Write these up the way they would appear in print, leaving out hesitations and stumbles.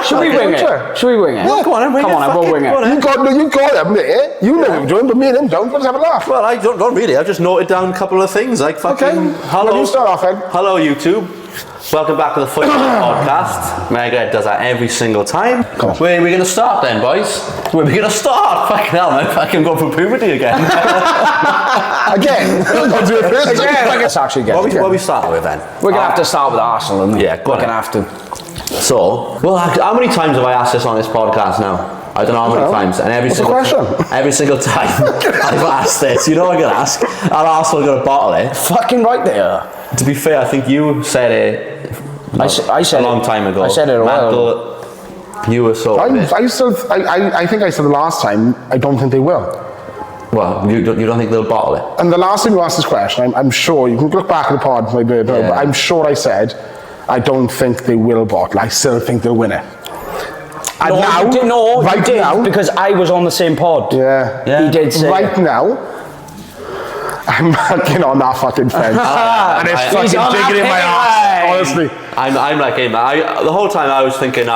Should we wing it? Should we wing it? Yeah. Come on, we'll wing it. You got him there. You know what we're doing, but me and him don't. Let's have a laugh. Well, I don't really. I've just noted down a couple of things like fucking. Okay. Hello. Well, you start off, Ed. Hello, YouTube. Welcome back to the Football Podcast. Megadhead does that every single time. Where are we going to start then, boys? Where are we going to start? Fucking hell, man. Fucking go through puberty again. Again. Let's actually get What are we starting with then? We're going to have to start with Arsenal, aren't we? Yeah, go on. We're going to have to. So, well, how many times have I asked this on this podcast now? I don't know how many times, and every single time I've asked this. You know I'm going to ask, and Arsenal going to bottle it. Fucking right there. To be fair, I think you said it I said a long time ago. I said it a while ago. You were so I think I said the last time, I don't think they will. Well, you don't think they'll bottle it? And the last time you asked this question, I'm sure, you can look back at the pod, but I'm sure I said, I don't think they will bottle. I still think they'll win it. And you did, because I was on the same pod. Yeah. He did say right now, I'm backing on that fucking fence. And it's fucking digging in my ass, honestly. I'm like him. The whole time I was thinking,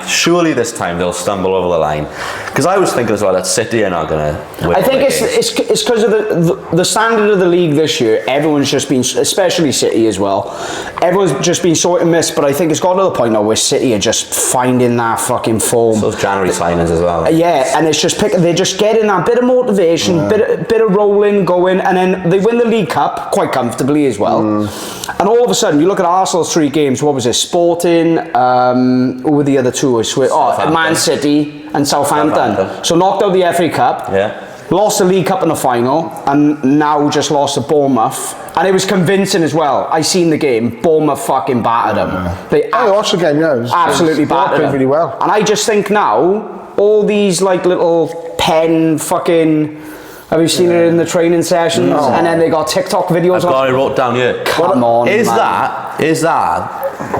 surely this time they'll stumble over the line. Because I was thinking as well that City are not going to win. I think it's because of the standard of the league this year. Everyone's just been, especially City as well, everyone's just been so hit and miss. But I think it's got to the point now where City are just finding that fucking form. Those January signings as well. Yeah, and it's just they're just getting that bit of motivation, bit of rolling, going, and then they win the League Cup quite comfortably as well. And all of a sudden, you look at Arsenal's 3 games. What was it? Sporting. Who were the other two? Man City and Southampton. So knocked out the FA Cup. Yeah. Lost the League Cup in the final, and now just lost to Bournemouth. And it was convincing as well. I seen the game. Bournemouth fucking battered them. I watched the game. Yeah, absolutely battered them. Really well. And I just think now all these like little pen fucking. Have you seen it in the training sessions? No. And then they got TikTok videos. I wrote down here. Come on, Is that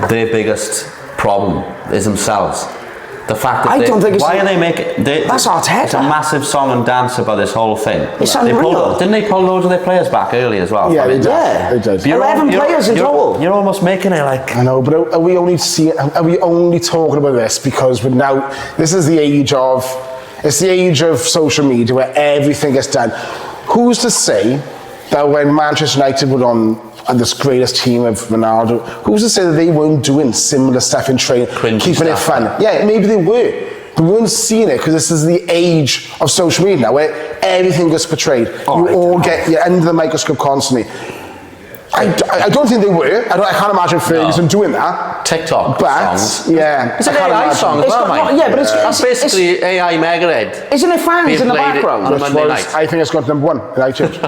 their biggest problem? Is themselves? The fact that why are they making? That's Arteta. It's a massive song and dance about this whole thing. It's unreal. Didn't they pull loads of their players back early as well? Yeah, they did. 11 players in total. You're almost making it like. I know, but are we only talking about this because we're now? This is the age of. It's the age of social media where everything gets done. Who's to say that when Manchester United were on this greatest team of Ronaldo, who's to say that they weren't doing similar stuff in training, keeping it fun? Yeah, maybe they were. But we weren't seeing it because this is the age of social media now where everything gets portrayed. You're under the microscope constantly. I don't think they were. I can't imagine Ferguson doing that. TikTok songs. Yeah. It's an AI song as well, mate. Yeah, but it's basically AI Megahead. Isn't it fans in the background? On a Monday night. I think it's got number 1 in iTunes.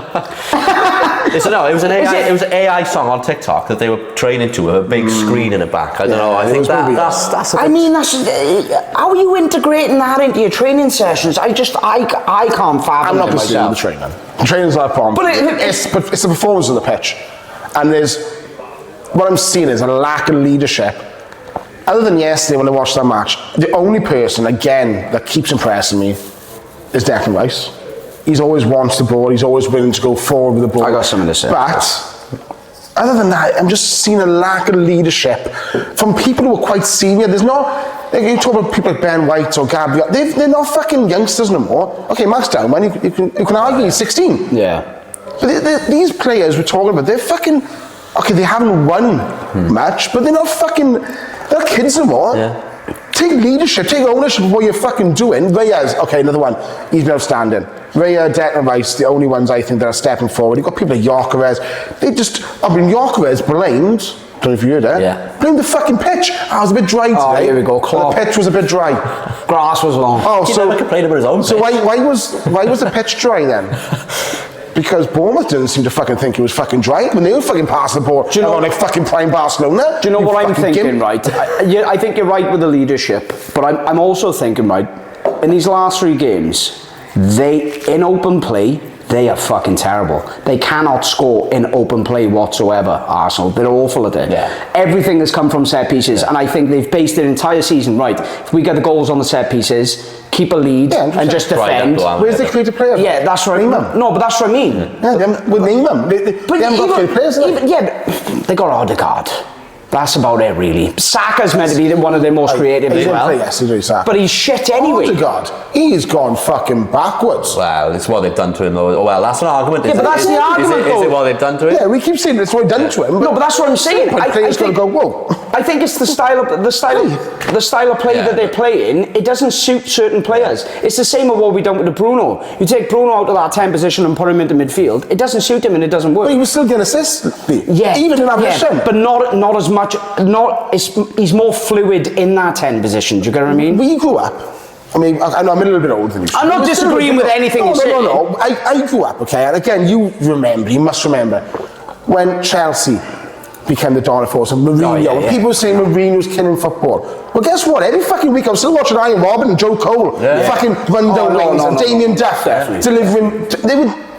It was an AI song on TikTok that they were training to with a big screen in the back. I don't know. I think that's a bit. How are you integrating that into your training sessions? I can't fathom I'm not it myself. the training. The training's not a problem. But it's the performance of the pitch. And what I'm seeing is a lack of leadership. Other than yesterday when I watched that match, the only person, again, that keeps impressing me is Declan Rice. He's always wants the ball, he's always willing to go forward with the ball. I got something to say. But, other than that, I'm just seeing a lack of leadership from people who are quite senior. There's not, you talk about people like Ben White or Gabriel, they're not fucking youngsters no more. Okay, Max Downman, you can argue he's 16. Yeah. But these players we're talking about, they're fucking, okay, they haven't won much, but they're not kids anymore. Yeah. Take leadership, take ownership of what you're fucking doing. Reyes, okay, another one, he's been outstanding. Raya, Declan Rice, the only ones I think that are stepping forward. You've got people like Gyökeres, Gyökeres blamed, I don't know if you heard that, blamed the fucking pitch. I was a bit dry today. Oh, here we go, the pitch was a bit dry. Grass was long. Oh, so he complained about his own pitch. So why was the pitch dry then? Because Bournemouth didn't seem to fucking think it was fucking dry when they were fucking passing the ball. Do you know, like fucking prime Barcelona? Do you know what I'm thinking, right? I think you're right with the leadership, but I'm also thinking, right, in these last 3 games, in open play, they are fucking terrible. They cannot score in open play whatsoever, Arsenal. They're awful at it. Yeah. Everything has come from set pieces, and I think they've based their entire season, right, if we get the goals on the set pieces, keep a lead, and just defend. Where's the creative player? Yeah, that's what I mean. No, but that's what I mean. Yeah, we name them. They haven't got creative players. But they got Odegaard. That's about it, really. Saka's meant to be one of their most creative as well. Yesterday, Saka. But he's shit anyway. Oh, God. He's gone fucking backwards. Well, it's what they've done to him, though. Well, that's an argument. Yeah, but that's the argument, Is it what they've done to him? Yeah, we keep saying it's what we've done to him. No, but that's what I'm saying. But players got to go, whoa. I think it's the style of play that they're playing. It doesn't suit certain players. It's the same with what we done with the Bruno. You take Bruno out of that 10 position and put him into midfield. It doesn't suit him and it doesn't work. But he was still getting assists. Yeah, even in that position. But not as much. He's more fluid in that 10 position. Do you get what I mean? We grew up. I mean, I'm a little bit older than you. I'm not disagreeing with anything you're saying. No. I grew up, okay? And again, you must remember, when Chelsea became the dominant force and Mourinho, people were saying Mourinho was killing football. Well, guess what? Every fucking week I'm still watching Ian Robin and Joe Cole fucking run down lanes and Damien Duff delivering.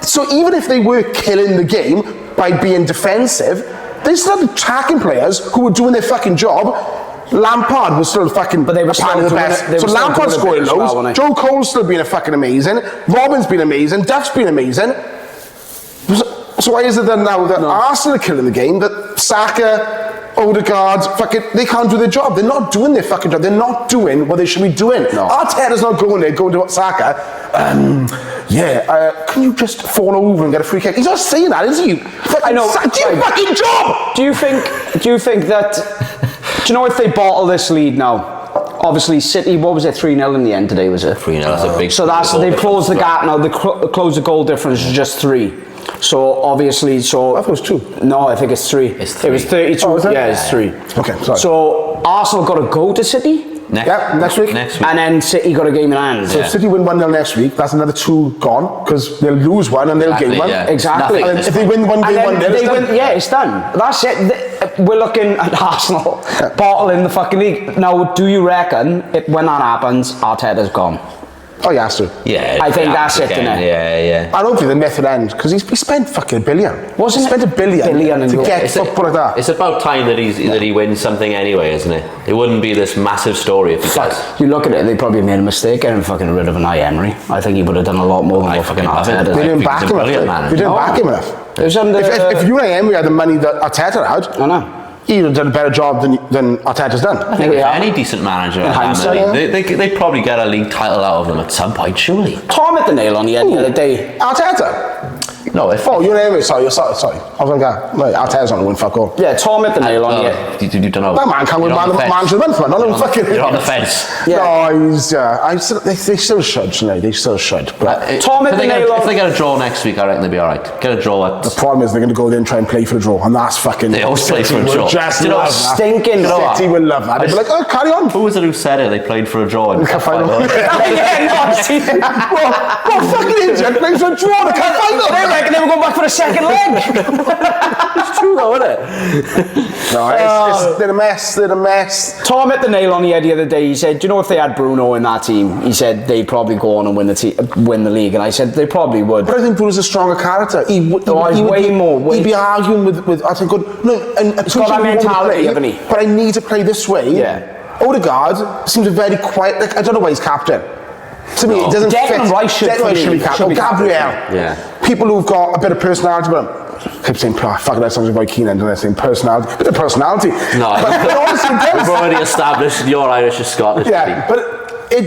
So even if they were killing the game by being defensive, they still had attacking players who were doing their fucking job. Lampard was still fucking but they were still the best. So Lampard's scoring loads. Joe Cole's still being a fucking amazing. Robin's been amazing. Duff's been amazing. So why is it then now that Arsenal are killing the game, that Saka, Odegaard, they can't do their job? They're not doing their fucking job. They're not doing what they should be doing. No. Arteta's not going to Saka. Can you just fall over and get a free kick? He's not saying that, is he? I know. Do your fucking job. Do you think that? Do you know if they bottle this lead now? Obviously, City. What was it? 3-0 in the end today, was it? 3-0. That's a big. So they've closed the gap now. They closed the goal difference to just 3. So obviously, I thought it was 2. No, I think it's 3. It's 3. It was 32. Oh, yeah, it's 3. Okay, sorry. So Arsenal got to go to City. Next week. And then City got a game in hand. So if City win 1-0 next week, that's another 2 gone, because they'll lose 1 and they'll gain 1. Yeah. Exactly. And if they win 1 game, 1-0, it's done. Yeah, it's done. That's it. We're looking at Arsenal bottling the fucking league. Now, do you reckon when that happens, Arteta's gone? Oh, he has to. Yeah, I think that's it, innit? Yeah. I don't think the method end, because he spent fucking $1 billion. Wasn't he spent $1 billion to get football like that? It's about time that he wins something anyway, isn't it? It wouldn't be this massive story if he does. You look at it, they probably made a mistake getting fucking rid of an Emery. I think he would have done a lot more than what fucking Arteta did. They didn't back him enough. They didn't back him enough. If Unai Emery had the money that Arteta had, I know. He would have done a better job than Arteta's done. I think if any decent manager they probably get a league title out of them at some point, surely. Tom hit the nail on the head the other day. Arteta? No, Unai Emery, sorry. I was going to go, Arteta's not going to win fuck all. Yeah, Tom hit the nail on the head. You don't know. That man can't win manager of the month, man. You're on the fence. Yeah. No, they still should, shouldn't they? They still should. But Tom hit the nail on. If they get a draw next week, I reckon they'll be alright. Get a draw. The problem is they're going to go there and try and play for a draw, and that's fucking. They always play for a draw. Stinking. City will love that. They'll be like, oh, carry on. Who was it who said it? They played for a draw. Cup final. What fucking idiot plays for a draw in the cup final? They reckon they were going back for a second leg. It's true though, isn't it? No, they're a mess. Tom hit the nail on the head the other day. He said, do you know if they had Bruno in that team, he said they'd probably go on and win the league. And I said they probably would. But I think Bruno's a stronger character. He'd be arguing with I think he's got that mentality, haven't he? But I need to play this way. Yeah. Odegaard seems a very quiet. I don't know why he's captain. To me, it doesn't fit. Declan Rice should be captain. Gabriel. Yeah. People who've got a bit of personality about them. I keep saying, fuck, that sounds like Keenan, and I saying personality. Bit of personality. No, but honestly, we've already established you're Irish and Scottish. Yeah, but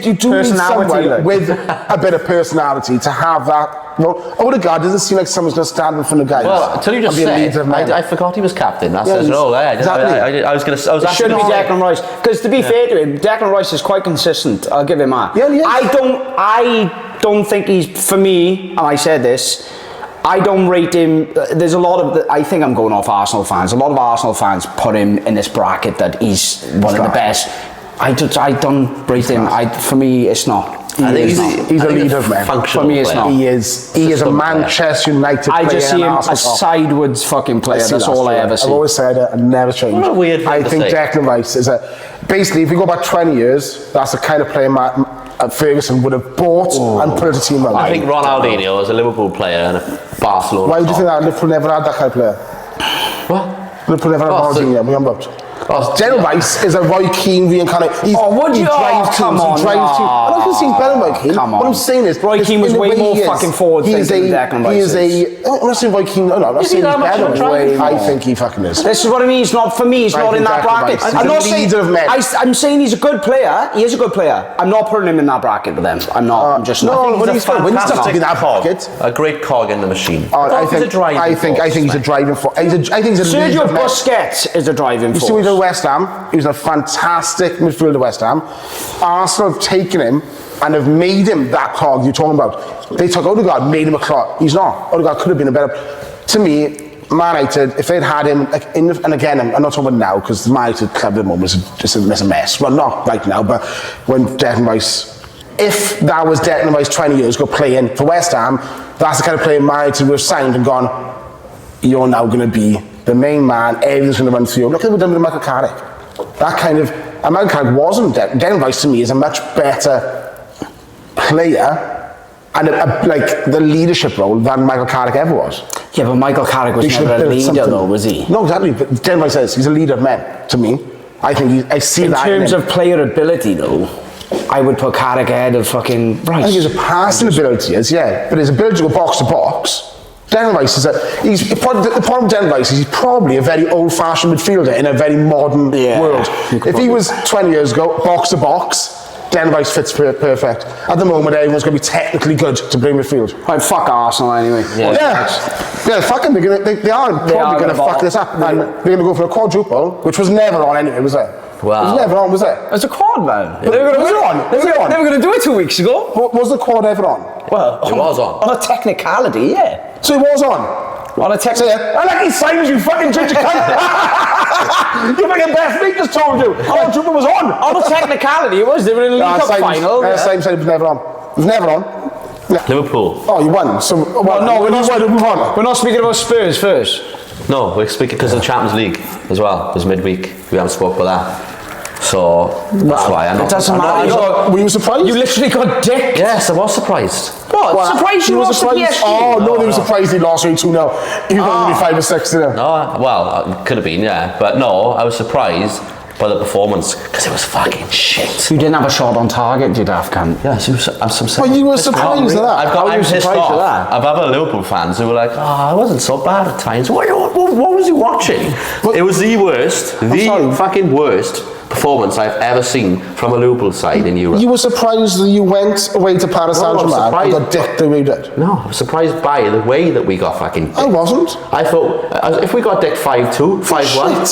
you do need someone with a bit of personality to have that. Well, Odegaard doesn't seem like someone's going to stand in front of guys. Well, until you just said, I forgot he was captain. That's his role. Exactly. I was shouldn't be Declan Rice, because to be fair to him, Declan Rice is quite consistent. I'll give him that. Yeah. I don't think he's, for me, and I said this, I don't rate him. There's a lot of, I think I'm going off Arsenal fans. A lot of Arsenal fans put him in this bracket that he's one of the best. I don't rate him. For me, it's not. I think he's a leader, man. For me, it's not. He is a Manchester United player. I just see him a sideways fucking player. That's all I ever see. I've always said it and never changed. What a weird thing I think Declan Rice is basically, if you go back 20 years, that's the kind of player Ferguson would have bought and put a team around. I think Ronaldinho was a Liverpool player and a Barcelona. Why do you think that Liverpool never had that kind of player? What? Liverpool never had Ronaldinho. We haven't. Declan Rice is a Roy Keane reincarnate. Would you? He drives Come teams, on, he drives teams. I'm not going to say he's better than Roy Keane. Come What on. I'm saying is... Roy Keane was way more fucking forward thinking than Declan Rice is. I'm not saying Roy Keane... No, I'm not saying he's better than Roy. I think he fucking is. This is what I mean. He's not, for me, he's not in that bracket. I'm not saying... I'm saying he's a good player. He is a good player. I'm not putting him in that bracket with them. I'm not. I'm just not. No, he's fantastic in that bracket. A great cog in the machine. I think he's a driving force. I think he's a Sergio Busquets is a driving force. You see with West Ham, he was a fantastic midfielder at West Ham. Arsenal have taken him and have made him that cog you're talking about. They took Odegaard, made him a clog. He's not. Odegaard could have been a better... To me, Man United, if they'd had him, and again, I'm not talking about now, because the Man United club at the moment is just a mess. Well, not right now, but when Declan Rice... If that was Declan Rice 20 years ago playing for West Ham, that's the kind of player Man United would have signed and gone, you're now going to be the main man, everything's going to run through you. Look at what we've done with Michael Carrick. That kind of... And Michael Carrick wasn't... Declan Rice to me is a much better player and like the leadership role than Michael Carrick ever was. Yeah, but Michael Carrick was never a leader though, was he? No, exactly. But Declan Rice says he's a leader of men, to me. I think I see that in terms of player ability though, I would put Carrick ahead of fucking Rice. I think his passing ability is, yeah, but his ability to go box to box... Declan Rice is the problem with Declan Rice is he's probably a very old-fashioned midfielder in a very modern world. If he was 20 years ago, box to box, Declan Rice fits perfect. At the moment, everyone's going to be technically good to play midfield. Right, fuck Arsenal anyway. Yeah, fuck them. They are probably going to fuck this up. And they're going to go for a quadruple, which was never on anyway, was there? Wow. It was never on, was there? It was a quad, man. Was it on? They were going to do it 2 weeks ago. Was the quad ever on? Well, it was on. On a technicality, yeah. So it was on? On a technicality. I like these signs, you fucking ginger cunt. You fucking best mate just told you. Quadruple was on. On a technicality, it was. They were in the League Cup final. Same said it was never on. It was never on. Yeah. Liverpool. Oh, you won. So, no, we're not speaking about Spurs first. No, we're speaking because of the Champions League as well. It was midweek. We haven't spoke about that. So that's why I'm not. It doesn't matter. Were you surprised? You literally got dicked. Yes, I was surprised. What? Surprised you lost to PSG? Oh, no, they were surprised he lost 2-0. He was only 5 or 6 to them. No, well, it could have been, yeah. But no, I was surprised by the performance because it was fucking shit. You didn't have a shot on target, did daft cunt? Yeah, so well, you were surprised at that. I'm pissed off. I've other Liverpool fans who were like, I wasn't so bad at times. What was he watching? It was the worst, fucking worst performance I've ever seen from a Liverpool side in Europe. You were surprised that you went away to Paris Saint-Germain and got dicked the way you did? No, I was surprised by the way that we got fucking dicked. I wasn't. I thought, if we got dicked 5-2, 5-1,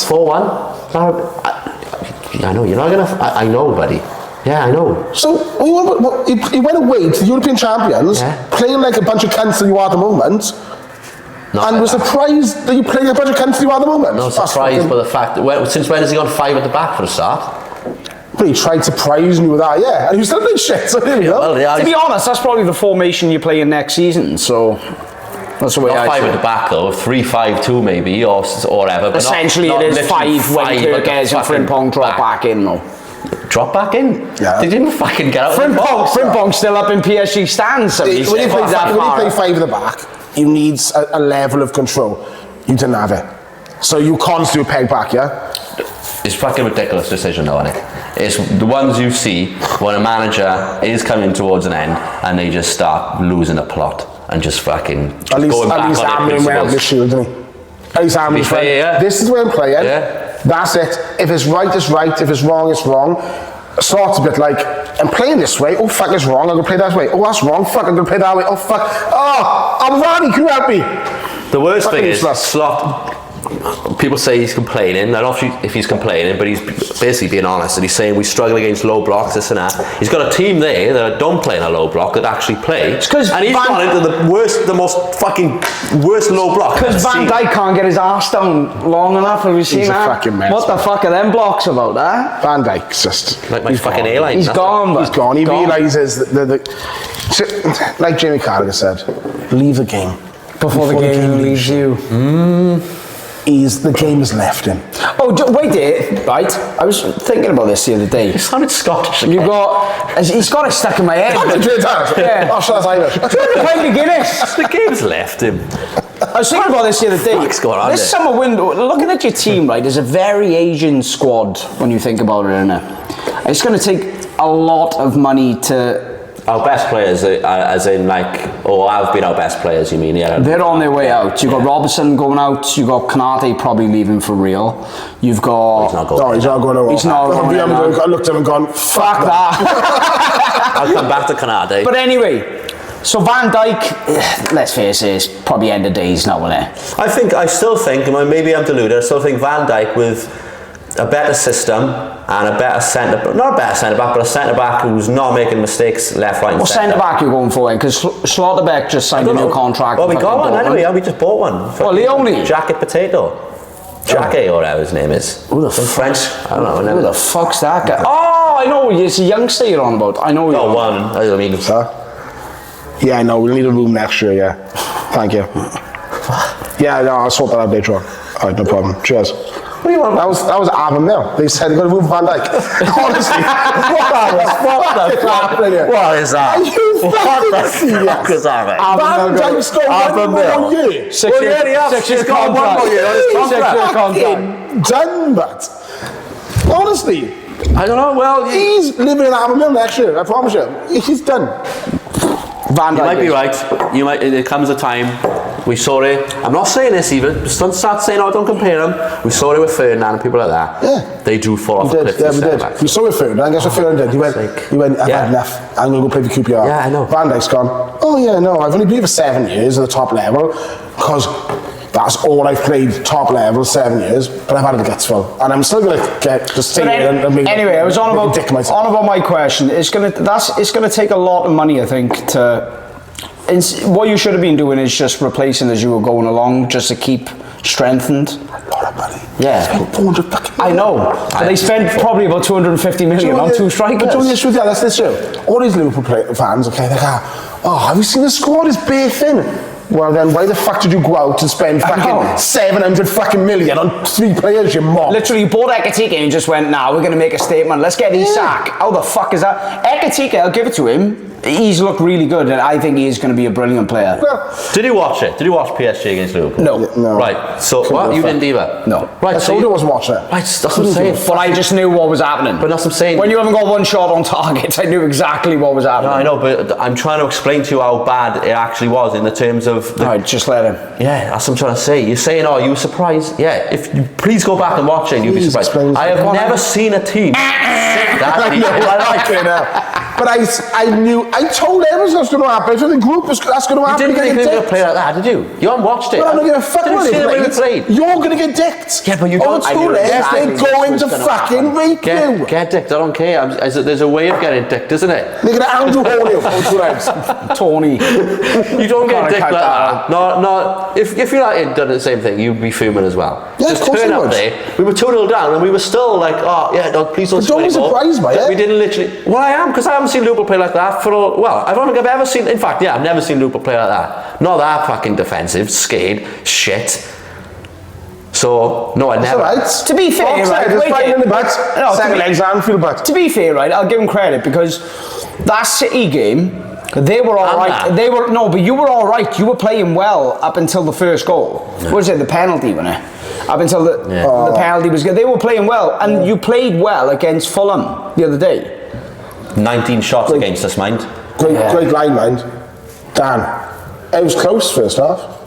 4-1, I know, you're not going to... I know, buddy. Yeah, I know. So, you went away to the European champions, playing like a bunch of cunts that you are at the moment, and was surprised that you played like a bunch of cunts that you are at the moment? No, surprised by the fact that... Since when has he gone 5 at the back for a start? But he tried surprising you with that, yeah. And he was still playing shit, so there you go. Well, yeah, to be honest, that's probably the formation you're playing next season, so... That's the way not 5 at the back though, 3-5-2 maybe, or whatever. But essentially not it is 5 when Kirkes and Frimpong drop back in though. Drop back in? Yeah. They didn't fucking get out of the box. Frimpong's still up in PSG stands. So when you play 5 at the back, you need a level of control. You didn't have it. So you can't do a peg back, yeah? It's fucking ridiculous decision though, isn't it? It's the ones you see when a manager is coming towards an end and they just start losing the plot and just fucking at least Amrin went out the shield, didn't he? At least Amrin went, this is the way I'm playing. Yeah. That's it. If it's right, it's right. If it's wrong, it's wrong. Starts a bit like, I'm playing this way. Oh, fuck, it's wrong. I'm going to play that way. Oh, that's wrong. Fuck, I'm going to play that way. Oh, fuck. Oh, I'm Rani. Can you help me? The worst thing is, Slot, people say he's complaining. I don't know if he's complaining, but he's basically being honest. And he's saying we struggle against low blocks, this and that. He's got a team there that don't play in a low block, that actually play. And he's gone into the most fucking worst low block. Because Van Dijk can't get his arse down long enough. Have you seen that? What the fuck are them blocks about, that? Van Dijk's just... Like my fucking airline. He's gone, He's gone. He realises that like Jamie Carragher said, leave the game. Before the game leaves you. the game has left him. Oh, wait there, right? I was thinking about this the other day. You sounded Scottish. He's got it stuck in my head. Yeah. Oh, so that's Irish. Pint of Guinness. The game's left him. I was thinking about this the other day. What's going on This there? summer window, looking at your team, right, is a very Asian squad when you think about it, isn't it? It's going to take a lot of money to... Our best players, as in like, I've been our best players, you mean, yeah. They're on their way out. You've got Robertson going out. You've got Kanate probably leaving for real. You've got... He's not going. No, he's not going to. He's not going. I looked at him and gone, fuck that. I'll come back to Canada. But anyway, so Van Dijk, let's face it, it's probably end of days now, isn't it? I still think, maybe I'm deluded, I still think Van Dijk with a better system and a better not a better centre-back, but a centre-back who's not making mistakes left, right and What centre. centre-back you're going for? Because Schlotterbeck just signed a new contract. Well, we got one Dortmund. anyway, we just bought one. Well, Leone. Jacket Potato. Jackie, or whatever his name is. Who the French? I don't know. Who the fuck's that guy? Oh, I know, it's a youngster you're on about. I know you're Oh, on. one. I mean, Yeah, no, we'll need a room next year, yeah. Thank you. Yeah, no, I'll sort that out later on. Alright, no problem. Cheers. what do you want? That was Adam Mill. They said they're going to move Van Dijk. Honestly, What the fuck? What is that? Are you fucking What the serious? fuck is that, mate? Van Dijk's got one more year. Well, yeah, he has. He's got one more year on his contract. Fucking done, but honestly, I don't know. Well, he's living in Adam Mill next year. I promise you, he's done. Van Dijk you might be is. right. You might. There comes a time. We saw it. I'm not saying this even. Just don't start saying, "Oh, don't compare them." We saw it with Ferdinand and people like that. Yeah. They do fall off We a did, cliff. yeah, to we did. centre-backs. We saw it Ferdinand. Guess what Ferdinand did? He went, I've Yeah. had enough. I'm going to go play for QPR. Yeah, I know. Van Dijk's gone, oh yeah, no, I've only played for 7 years at the top level because that's all I've played top level, 7 years, but I've had the guts full. And I'm still going to just stay here and make Anyway, I was on make a about, dick of myself. on about my question. It's gonna take a lot of money, I think, to... what you should have been doing is just replacing as you were going along, just to keep strengthened. A lot of money. Yeah. 400 fucking I know. But they spent probably about 250 million on two strikers. But Tony, yeah, that's this year. All these Liverpool fans, okay, they go, oh, have you seen the squad? It's bare thin. Well then, why the fuck did you go out and spend I know. fucking 700 fucking million on 3 players, you mob? Literally, you bought Ekatike and you just went, we're going to make a statement. Let's get Isak. How the fuck is that? Ekatike, I'll give it to him. He's looked really good, and I think he is going to be a brilliant player. Well, Did you watch it? Did you watch PSG against Liverpool? no. Right. So Couldn't what? go You for it. didn't either. No. Right. I So told you I you, wasn't watching it. right. That's what I'm saying. But I just knew what was happening. But that's what I'm saying. When you haven't got one shot on target, I knew exactly what was happening. No, I know, but I'm trying to explain to you how bad it actually was in the terms of. The, Alright, just let him. Yeah, that's what I'm trying to say. You're saying, oh, you were surprised. Yeah, if you please go back and watch it, and you'll be Please surprised. explain I to have me. never seen a team sit that deep in my life. But I told everyone that's going to happen. I told the group that's going to You happen. didn't think You're they gonna were going get to play like that, did you? You haven't watched it. But I'm not giving a fuck Didn't what see they the way we played. played. You're going to get dicked. Yeah, but you don't- Oh, I too knew late. exactly They're what going was to gonna fucking rape you. Get dicked, I don't care. There's a way of getting dicked, isn't it? They're going to Andrew Horley for 2 times. Tony. You don't get Can't dicked cut like that that. No, if United done the same thing, you'd be fuming as well. Yeah, Just of course turn I up would. there. We were 2-0 down and we were still like, oh, yeah, no, please don't But don't be score anymore. surprised by it. We didn't literally... Well, I am, because I haven't seen Liverpool play like that for all... Well, I don't think I've ever seen... In fact, yeah, I've never seen Liverpool play like that. Not that fucking defensive, scared, shit. So, no, I That's never... all right. To be fair, Offside, right, there's wait fighting there. in the back. No, to Second be- legs, Anfield back. To be fair, right, I'll give him credit because that City game, they were all And right. that. They were no, but you were all right. You were playing well up until the first goal. What was it? The penalty, wasn't it? Up until the penalty was good. They were playing well, and you played well against Fulham the other day. 19 shots against us, mind. Great line, mind. Dan, it was close first half.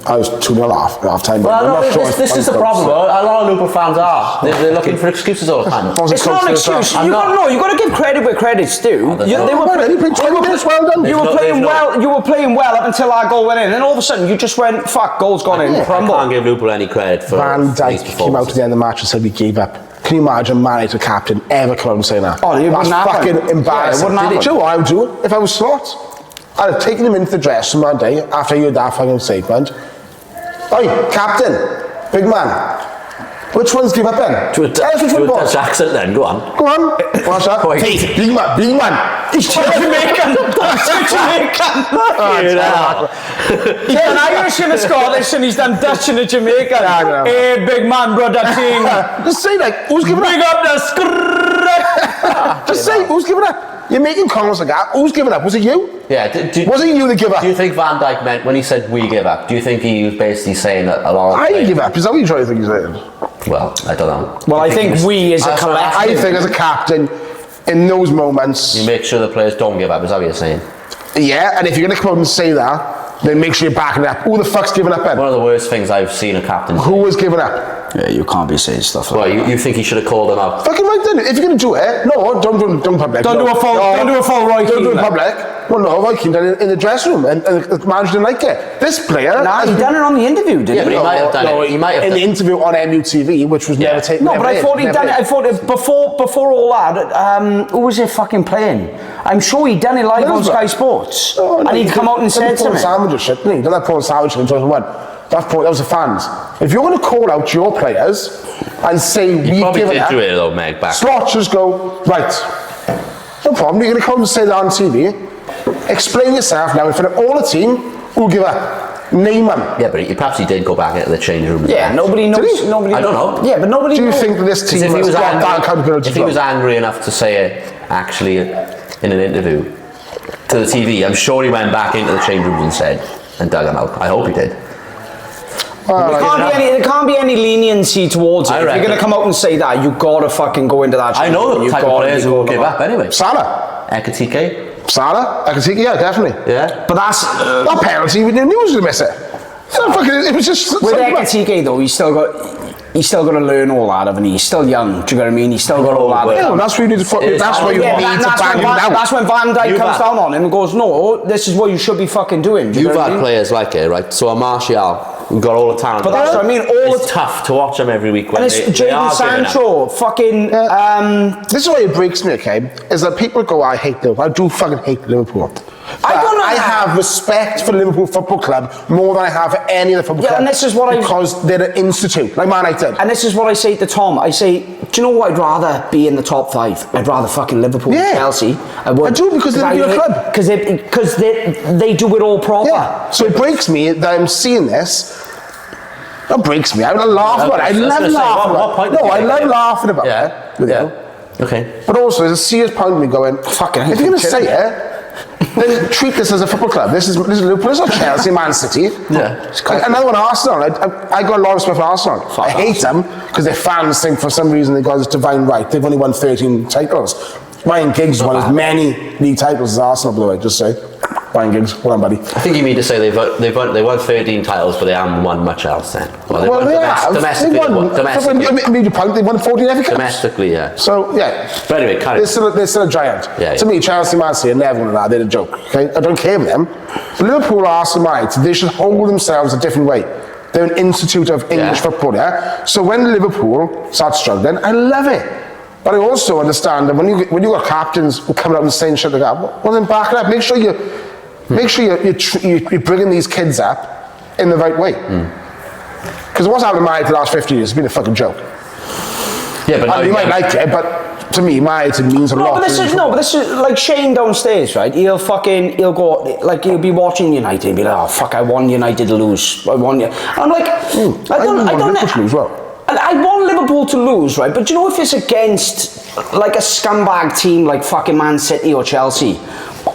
I was 2-0 half time. Well, I'm no, not sure this if is the I'm problem. close. A lot of Liverpool fans are. They're looking for excuses all the time. Was it It's close not an first half? excuse. You got to give credit where credit's due. there's You- no- they were Well, then, he played 20 minutes, well done. You were There's playing no- well. You were playing well up until our goal went in, and all of a sudden you just went, "Fuck, goal's gone in." I Crumble. can't give Liverpool any credit for Van these Dijk came out at performances. the end of the match and said we gave up. Can you imagine Mane, the captain, ever come out and say that? Oh, it That's wouldn't happen. fucking embarrassing. Yeah, it wouldn't happen. Do you know what I would do if I was Slot? I'd have taken him into the dressing room that day after you had that fucking statement. Oi, captain, big man, Which one's give up then? Tell us which one was. Dutch accent then, go on. Go on. What's that? Go on. Hey, big man. He's Jamaican. He's Jamaican. He's done Irish and a Scottish and he's done Dutch and a Jamaican. Yeah, Hey, big man, brother thing. Just say like, who's giving Big up? up the script. Just say, who's giving up? You're making comments like that. Who's giving up? Was it you? Yeah. Was it you that give up? Do you think Van Dijk meant when he said we give up? Do you think he was basically saying that a lot of I players- give up. Is that what you try to think he's saying? Well, I don't know. Well, I think we as a I collective. think as a captain, in those moments, You make sure the players don't give up. Is that what you're saying? yeah, and if you're going to come out and say that, then make sure you're backing it up. Who the fuck's giving up then? One of the worst things I've seen a captain say. Who was giving up? Yeah, you can't be saying stuff Well, like that. you think he should have called them out? Fucking right then. If you're going to do it, no, don't public. Don't no. do a full- No, don't do a full Roy Don't do Keane, it like. public. Well, no, Roy Keane done it in the dressing room, and the manager didn't like it. This player, Nah, he done it on the interview, didn't Yeah, he? but he might have done it. He might have in done the interview on MUTV, which was never taken. No, but I thought he'd done it. I thought it before all that. Who was he fucking playing? I'm sure he'd done it live on Middlesbrough. Sky Sports, Oh, no, and he'd come out and said Paul something. Sandwich and shit, didn't he? Done that Paul Sandwich in 2001. That was the fans. If you're going to call out your players and say He we've probably given did up, do it though, Meg, back. slots just go, right, no problem, you're going to come and say that on TV, explain yourself now in front of all the team, who'll give up? Name them. Yeah, but perhaps he did go back into the change room. Yeah, nobody knows. Did he? Nobody. I don't know. Yeah, but nobody. Do you knows. think that this 'Cause team if he has was got that angry, accountability if he was angry enough to say it actually in an interview to the TV, I'm sure he went back into the change room and said and dug him out. I hope he did. There can't be any leniency towards it. I If you're reckon. going to come out and say that, you've got to fucking go into that. I know the You've type of gotta players be who will going give on. up anyway. Salah. Ekatike. Salah? I can see, yeah, definitely. Yeah. But that's That penalty, we knew he was going to miss it. It was just... with Ekatike though. He's still got to learn all that, haven't he? He's still young. Do you know what I mean? He's still got all that. Yeah, well, that's where you need to... It is That's hard. where you Yeah, need to bang him down. that's when Van Dijk You've comes had- down on him and goes, "No, this is what you should be fucking doing." Do you You've know what I had mean? players like it, right? So a Martial, we've got all the talent. But that's what I mean. All It's the tough to watch them every week when and it's they are Jadon giving up. Sancho, fucking. This is why it breaks me, okay? Is that people go, I hate Liverpool. I do fucking hate Liverpool. I don't know I how- have respect for Liverpool Football Club more than I have for any other football Yeah, club. and this is what because they're an institute, like Man United. And this is what I say to Tom. I say, do you know what? I'd rather be in the top 5. I'd rather fucking Liverpool than Yeah. Chelsea. I would. I do, because they're your club. Because they do it all proper. Yeah. So it breaks me that I'm seeing this. That breaks me. I laugh about it. I was love gonna say, laughing what about point it. did No, you I make love there? laughing about Yeah. it. with Yeah. you. Okay. But also, there's a serious point of me going, Fucking hell, if you're going to you're say kidding. it, then treat this as a football club. This is Liverpool. It's not Chelsea, Man City. Yeah. Another one, Arsenal. I got a lot of respect for Arsenal. I hate them because their fans think for some reason they got this divine right. They've only won 13 titles. Ryan Giggs won as many league titles as Arsenal, by the way, just say. Ryan Giggs, well done, buddy. I think you mean to say they won 13 titles, but they haven't won much else then. Well, Well, they have. domestically. They won. Domestically. Made a point. They won 14 FA Cups. Domestically, yeah. So, yeah. But anyway, carry on. They're still a giant. Yeah, To yeah. me, Chelsea, Man City are never one of that. They're a joke. Okay? I don't care for them. But Liverpool, Arsenal, Man United, they should hold themselves a different way. They're an institute of English Yeah. football, yeah? So when Liverpool start struggling, I love it. But I also understand that when you got captains who come out and saying shit like that, well then back it up. Make sure you're bringing these kids up in the right way. Because what's happened to Man United the last 50 years has been a fucking joke. Yeah, but now And you might like it, but to me, Man United means a No, lot. but this is like Shane downstairs, right? He'll go, like, he'll be watching United and be like, oh, fuck, I want United to lose. I want you. I'm like, I don't want Liverpool to lose, well. And I want Liverpool to lose, right? But do you know if it's against, like, a scumbag team like fucking Man City or Chelsea,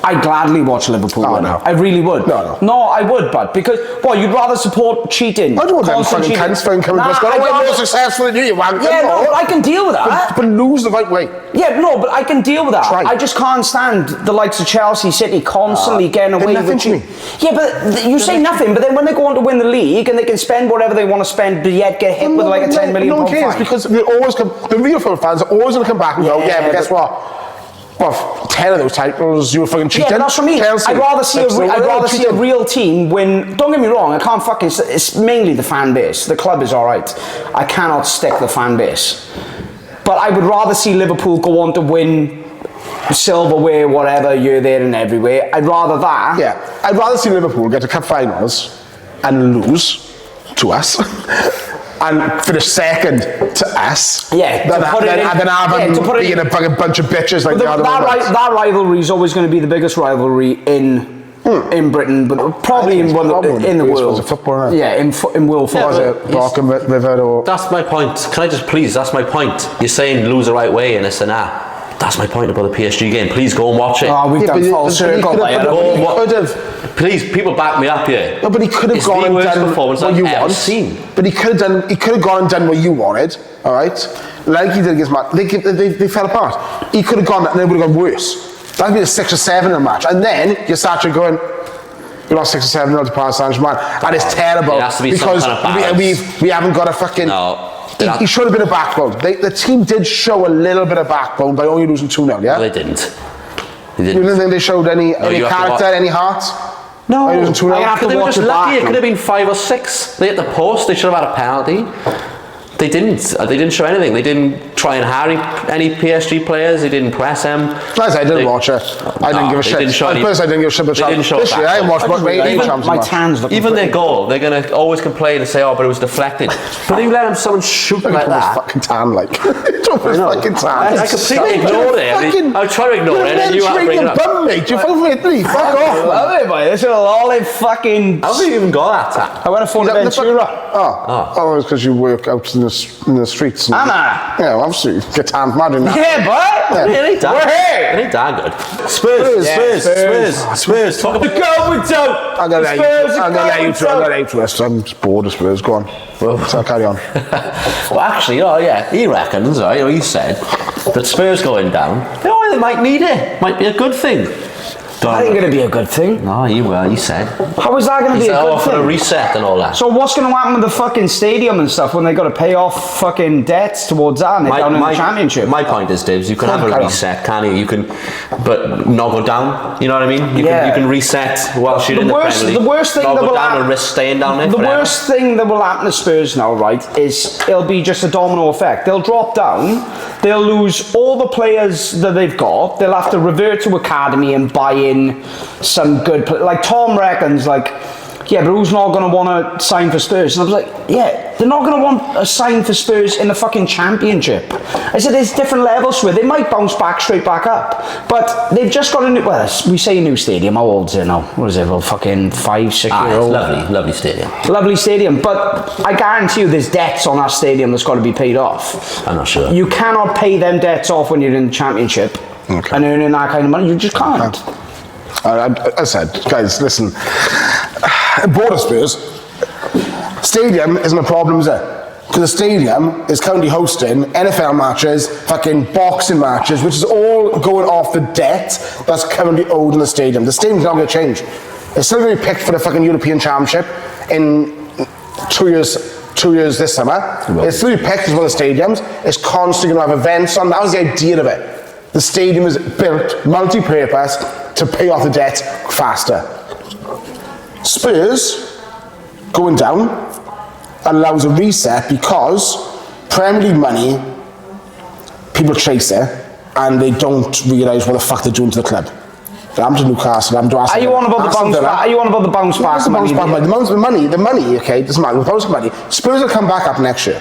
I'd gladly watch Liverpool win. no. I really would. No, I would, but because, well, you'd rather support cheating. I don't want them constant fucking cheating. cunts fucking coming to us going, I'd oh, I'm rather- more successful than you wanker. Yeah, no, but I can deal with that. But lose the right way. Yeah, no, but I can deal with that. Try. I just can't stand the likes of Chelsea, City constantly getting away nothing with to me. Yeah, but you say nothing, but then when they go on to win the league and they can spend whatever they want to spend, but yet get hit with like a 10 million No one pound cares fine. because they always come, the real football fans are always going to come back and go, Yeah, yeah, but guess but- what? Well, 10 of those titles, you were fucking cheating. Yeah, that's what I mean. Chelsea, I'd rather see a cheating. real team win. Don't get me wrong, I can't fucking. It's mainly the fan base. The club is all right. I cannot stick the fan base, but I would rather see Liverpool go on to win silverware, whatever, year there and everywhere. I'd rather that. Yeah, I'd rather see Liverpool get to cup finals and lose to us and finish second us. Yeah, Than to put it in- have yeah, to put it being in- a fucking bunch of bitches like But the other one. that rivalry is always going to be the biggest rivalry in Britain, but probably in the world. Of football, isn't it? Yeah, in world football. Was it Barking River or? That's my point. Can I just please? That's my point. You're saying lose the right way and this and that. That's my point about the PSG game. Please go and watch it. Oh, we've done full circle. Please, people back me up here. No, but he could have It's gone the and worst done performance what I've you ever want. seen. But he could have gone and done what you wanted. All right, like he did against Man. They fell apart. He could have gone and it would have gone worse. That'd be a 6 or 7 in a match, and then you start going. We lost 6 or 7 to Paris Saint-Germain, and it's terrible It has to be because some kind of balance. we haven't got a fucking. No. He should have been a backbone. The team did show a little bit of backbone by only losing 2-0. Yeah. No, they didn't. They You didn't. didn't think they showed any you have to character, watch- any heart? No, By losing 2-0? I have to They were watch just it lucky. back. It could have been 5 or 6. They hit the post. They should have had a penalty. They didn't. They didn't show anything. They didn't try and harry any PSG players. They didn't press them. As I didn't watch it. I didn't give a shit. Didn't show any, I didn't give a shit about they didn't show this year. I haven't watched any Even Champions my League. tan's looking Even their pretty. goal, they're going to always complain and say, "Oh, but it was deflected." But you let someone shoot Look like at his that. fucking tan, like. Look at his fucking tan. I completely ignored it. I mean, I try to ignore it, and then you have to bring it up. Bum, mate. You're from Italy. Fuck off. man. Love it, boy. This is all in fucking. How have you even got that tap? I went to He's up in the Ventura. Oh, it's because you work out in the streets. And, Anna. yeah, obviously. Get tan mad in that. Yeah, boy. It ain't We're here. It ain't that good. Spurs. Talk about Go with Joe. I'm gonna let you to us. I'm bored of Spurs. Go on. So carry on. Well, actually, oh yeah, he reckons, right? Or he said that Spurs going down. You know, they might need it. Might be a good thing. That ain't going to be a good thing. No, he said. How is that going to be a good For a thing? reset and all that. So what's going to happen with the fucking stadium and stuff when they got to pay off fucking debts towards that and they're down in the championship? My point is, Dibs, you can have a reset, can't you? You can, but not go down. You know what I mean? You can reset whilst you're in the Premier League. The worst thing not that go will down happen, and risk staying down there. The forever. worst thing that will happen to Spurs now, right, is it'll be just a domino effect. They'll drop down. They'll lose all the players that they've got. They'll have to revert to academy and buy in some good like Tom reckons, like, yeah, but who's not going to want to sign for Spurs? And I was like, yeah, they're not going to want a sign for Spurs in the fucking championship. I said, there's different levels to it. They might bounce back straight back up, but they've just got a new, well, we say new stadium. How old is it now? What is it, well, fucking 5-6 year It's old? lovely stadium. Lovely stadium, but I guarantee you there's debts on that stadium that's got to be paid off. I'm not sure. You cannot pay them debts off when you're in the championship and earning that kind of money. You just can't. I said, guys, listen. Border Spurs, stadium isn't a problem, is it? Because the stadium is currently hosting NFL matches, fucking boxing matches, which is all going off the debt that's currently owed in the stadium. The stadium's not going to change. It's still going to be picked for the fucking European Championship in 2 years this summer. It's still going to be picked as one of the stadiums. It's constantly going to have events on. That was the idea of it. The stadium is built multi-purpose to pay off the debt faster. Spurs going down allows a reset because Premier League money, people chase it and they don't realise what the fuck they're doing to the club. I'm to Newcastle, I'm to Arsenal. Are you on about the bounce back? Are you on about the bounce back? The money, okay, doesn't matter. The bounce money. Spurs will come back up next year,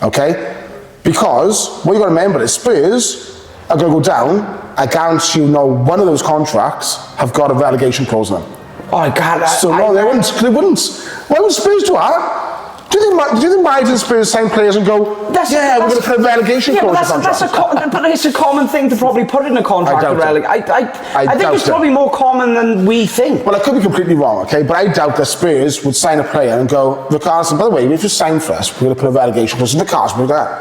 okay? Because what you got to remember is Spurs are going to go down. I guarantee you, one of those contracts have got a relegation clause in them. Oh God! So no, they wouldn't. They wouldn't. Why would Spurs do that? Do you think Madrid Spurs sign players and go, we're going to put a relegation clause in the contract? But it's a common thing to probably put in a contract. I think it's probably more common than we think. Well, I could be completely wrong, okay? But I doubt that Spurs would sign a player and go, Ricardo, by the way, if you sign for us, we're going to put a relegation clause in the Ricardo.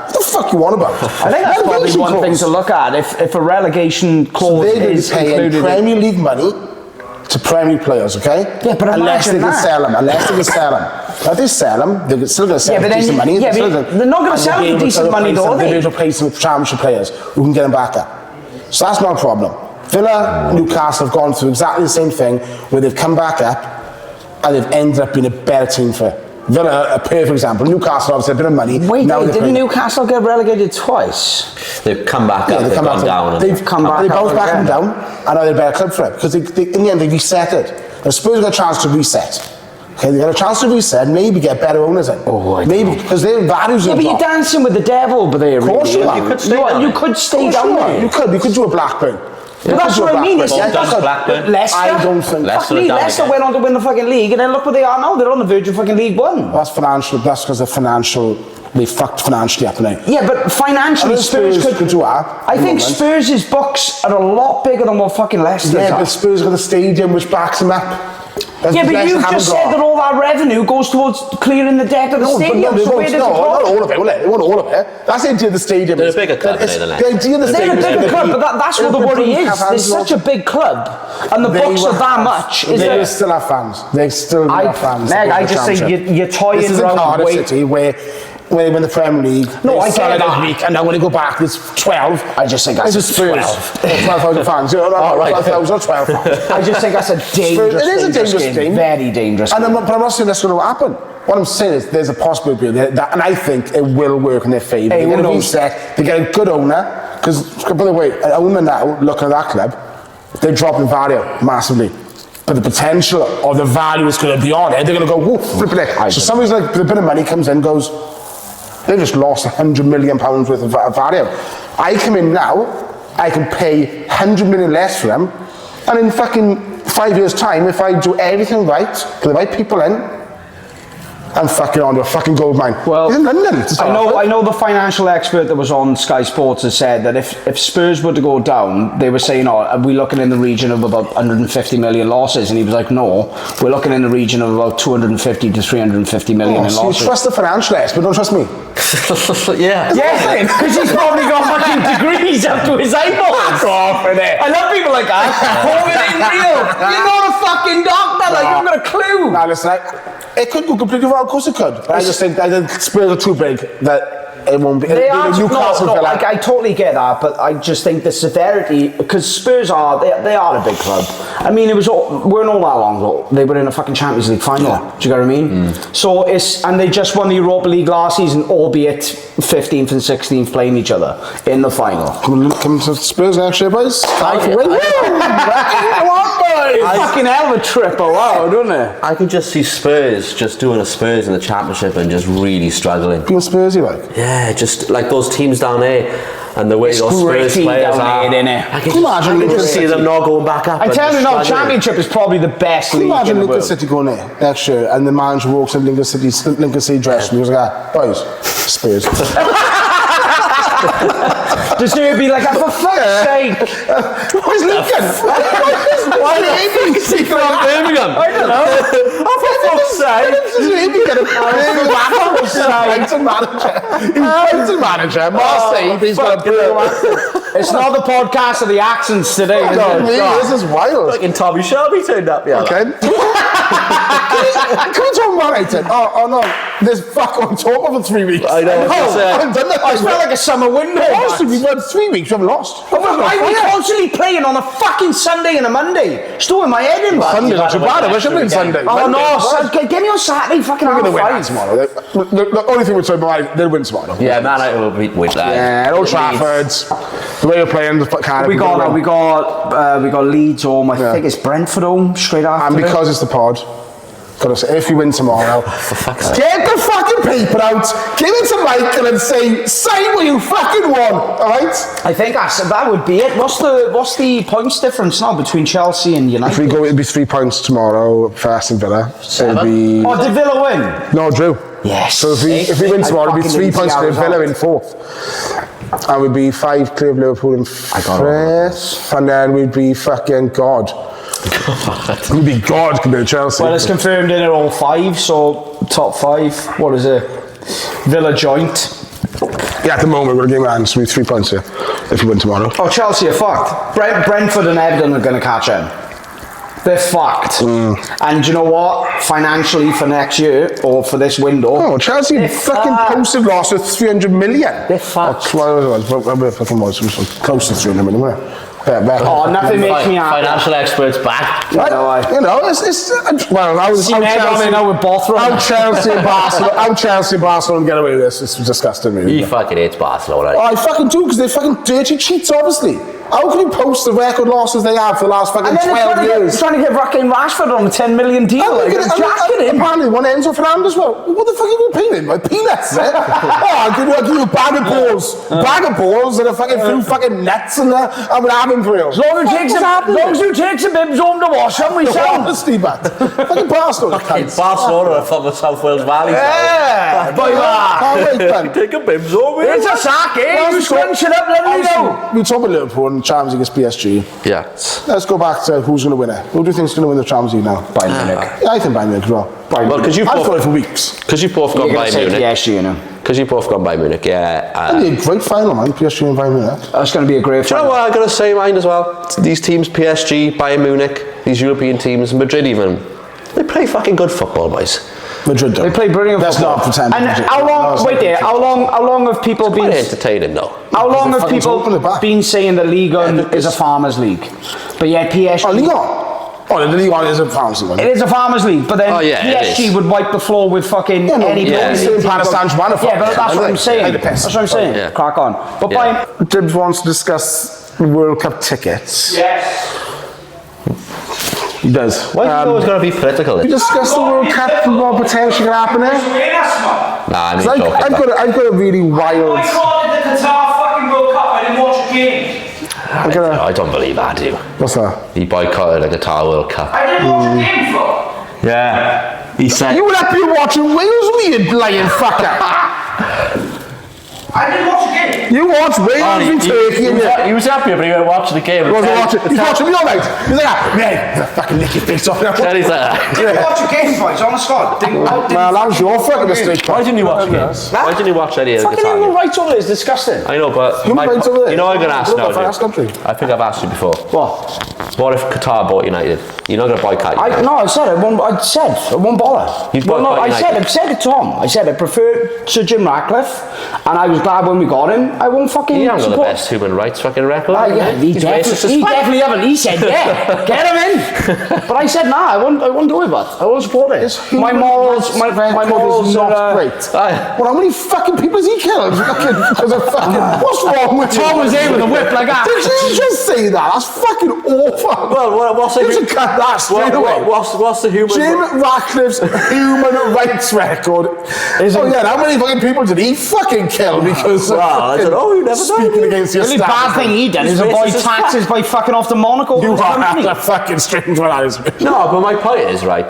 What the fuck you want about? I think that's probably one thing to look at. If a relegation clause is included, paying Premier League money to Premier League players, okay? Yeah, but unless they can sell them. If they sell them, they're still going to sell them for decent money. Yeah, they're not going to sell them for decent money, though, They're going to replace them with championship players who can get them back up. So that's not a problem. Villa and Newcastle have gone through exactly the same thing, where they've come back up and they've ended up being a better team for it. Villa, a perfect example. Newcastle obviously a bit of money. Wait, didn't Newcastle get relegated twice? They've come back up, they've gone down. They've come back. They bounced back and down, and now they're a better club for it because in the end they reset it. The Spurs got a chance to reset. Okay, they got a chance to reset, maybe get better owners in. Maybe, because their values Yeah, are but you're dancing with the devil over there. Of course really. you are. You could stay down there. You could do a Blackburn. But that's what I mean. It's Blackburn. Leicester. I don't think Leicester went on to win the fucking league, and then look where they are now. They're on the verge of fucking League One. That's financial. That's because they fucked financially up now. Yeah, but financially, Spurs could do that. I think Spurs' books are a lot bigger than what fucking Leicester's are. Yeah, but Spurs got the stadium which backs them up. Yeah, but you just said that all that revenue goes towards clearing the debt of the stadium. Not all of it. They want all of it. That's the idea of the stadium. They're a bigger club than the idea of the stadium. They're a bigger club, but that's what the worry is. They're such a big club, and the books are that much. They still have fans. They still have fans. Meg, I just think you're toying this is around Cardiff City where they win the Premier League. No, I get that. Week, and now when they go back, there's 12. I just think that's a Spurs. 12,000 fans. Oh, right. 12,000 or 12 fans. I just think that's a dangerous It is a dangerous game. Very dangerous. But I'm not saying that's going to happen. What I'm saying is there's a possibility that, and I think it will work in their favour. They're going to reset. They get a good owner. Because, by the way, an owner now, looking at that club, they're dropping value massively. But the potential or the value is going to be on it. They're going to go, whoa, flipping it. So somebody's like, a bit of money comes in, goes, they've just lost £100 million worth of value. I come in now, I can pay 100 million less for them, and in fucking 5 years' time, if I do everything right, get the right people in, I'm fucking onto a fucking gold mine. Well, it's in London. I know the financial expert that was on Sky Sports has said that if Spurs were to go down, they were saying, are we looking in the region of about 150 million losses? And he was like, no, we're looking in the region of about 250 to 350 million in so losses. You trust the financial expert, don't trust me. Yeah. Yeah, because he's probably got fucking degrees up to his eyeballs. I love people like that. Holding it real. You're not a fucking doctor. Like, you haven't got a clue. Now listen, it could go completely wrong. Of course it could. But I just think Spurs are too big that it won't be. They are. I totally get that, but I just think the severity, because Spurs are they are a big club. I mean, weren't all that long ago. They were in a fucking Champions League final. Yeah. Do you get what I mean? So and they just won the Europa League last season, albeit 15th and 16th playing each other in the final. Come to Spurs next year, boys. Fucking hell of a trip, doesn't it? I could just see Spurs just doing a Spurs in the Championship and just really struggling. Being Spursy like? Yeah, just like those teams down there and the way those Spurs players are. I can just see them not going back up. I tell you now, Championship is probably the best league in the world. Imagine Lincoln City going there next year and the manager walks in Lincoln City dress and he goes like, boys, Spurs. Just do it be like, for fuck's sake. Where's Lincoln? Why is he from Birmingham? I don't know. For fuck's sake. He's a manager. Marseille, he's got a blue. It's not the podcast of the accents today. This is wild. Fucking Tommy Shelby turned up, yeah. Okay. Can we talk about it? Oh no, there's fuck on talk for 3 weeks. I know. I haven't done that. I smell like a summer window. Honestly, we've won 3 weeks, we haven't lost. Why are we constantly playing on a fucking Sunday and a Monday? Storing my head in. Sunday, not too bad. I wish I'd been Sunday. Oh no, get me on Saturday, fucking we're going to win 5. tomorrow. The only thing we're talking about, they'll win tomorrow. Yeah, Man United will beat with that. Yeah, Old Trafford. The way we're playing, the Cardiff. We got Leeds home. I think it's Brentford home straight after. And because it's the pod, gotta say, if we win tomorrow, get the fucking paper out, give it to Michael and say what you fucking won, alright? I think that would be it. What's the points difference now between Chelsea and United? If we go, it'll be 3 points tomorrow for Aston Villa. It'll be... Oh, did Villa win? No, drew. Yes. So if we win tomorrow, it'll be 3 points clear, Villa in 4th. And we'd be 5 clear of Liverpool in 5th. And then we'd be fucking God. We'd be God compared to Chelsea. Well, it's confirmed in all 5, so top 5. What is it? Villa joint. Yeah, at the moment we're a game around, so we've 3 points here if we win tomorrow. Oh, Chelsea are fucked. Brentford and Everton are going to catch in. They're fucked. And you know what? Financially for next year, or for this window... Oh, Chelsea fucking posted loss of 300 million. They're fucked. That's what it was. Fucking was close to 300 million, wasn't it? Oh, nothing makes me happy. Financial experts back. Right? You know, it's well, how Chelsea and Barcelona get away with this? It's disgusting, really. He fucking hates Barcelona. Oh, I fucking do, because they're fucking dirty cheats, obviously. How can you post the record losses they have for the last fucking And then 12 years? trying to get Raheem Rashford on a 10 million deal. Apparently, one Enzo Fernandez. Well, what the fuck are you paying him? Like peanuts, eh? I'll give you a bag of balls. Bag of balls and a fucking few fucking nets and I'm an having for you. As long as you take some bibs home to wash them, we sell. Honestly, man. Fucking Barcelona. Barcelona are from the South Wales Valley. Yeah, boy, Can't wait, man. Take a bibs over. it's a sack, eh? You scrunch it up, let me know. We talk about Liverpool and Champions League against PSG. Yeah. Let's go back to who's going to win it. Who do you think's going to win the Champions League now? Bayern Munich. Yeah, I think Bayern Munich as well. Well, because you've I've got it both, for weeks. because you've both gone You're by going to say Munich. PSG, you know. Because you've both gone by Munich, yeah. It'll be a great final, man. PSG and Bayern Munich. That's going to be a great Do you know what I'm going to say mine as well? These teams, PSG, Bayern Munich, these European teams, Madrid even, they play fucking good football, boys. Madrid do. They play brilliant Let's football. not pretend. And Madrid. how long? Wait there. How long have people been? Quite entertaining though. How long They're have fucking talking people about. been saying the league is a farmers' league? But yeah, PSG. Oh, Ligue 1. Oh, the Ligue 1 is a fancy one. It is a farmers' league, but then Oh, yeah, it PSG is. would wipe the floor with fucking any. yeah. Premier Same League Paris team. Saint-Germain are Yeah, but that's what I'm fucking- saying. They're the best. That's what I'm saying. Yeah. Crack on. But Yeah. Dibs wants to discuss the World Cup tickets. Yes. He does. Why is it always going to be political? We discussed the World Cup and what potentially can happen there. Nah, I'm 'Cause joking. I've got a really wild. called it the Qatar fucking World Cup. I didn't watch a game. I don't believe I do. What's that? He boycotted the Qatar World Cup. I didn't watch a game for. Yeah. He said. You would have been watching Wales, me, you lying fucker. I didn't watch a game. You watch Wales and Turkey and you. He was happy, but he went watching the game. He wasn't watching. He's watching me all night. He's like, man, I'm gonna fucking lick your face off now. He's like, Didn't watch a game, boys. On the spot. Well, that was your fucking mistake. why didn't you watch games? Why didn't you watch any of the Fucking Qatar human games? rights over there is disgusting. I know, but Human rights over there. you know I'm going to ask Look now. at the fast Jim. country. I think I've asked you before. What? What if Qatar bought United? You're not going to boycott United. No, I said it won't. I said it won't bother. You'd Well, no, boycott I United. said it, Tom. I said I prefer Sir Jim Ratcliffe, and I was glad when we got him. I won't fucking You haven't got the support. best human rights fucking record. Yeah, he He's definitely, racist as he fuck. definitely haven't. He said, yeah, get him in. But I said, nah, I won't do it, but I won't support it. My morals, my morals is are not great. Aye. Well, how many fucking people has he killed? Because of fucking. What's wrong with Tom you? was there with a whip like that. Did you just say that? That's fucking awful. Well, what's the You should cut that straight away. what's the human? Jim Ratcliffe's human rights record. How many fucking people did he fucking kill because of Well, I don't know, you never know. speaking against The your only bad thing he done is He's avoid racist as taxes by fucking off to Monaco. You Company. are a fucking strange one, that is. No, but my point is, right,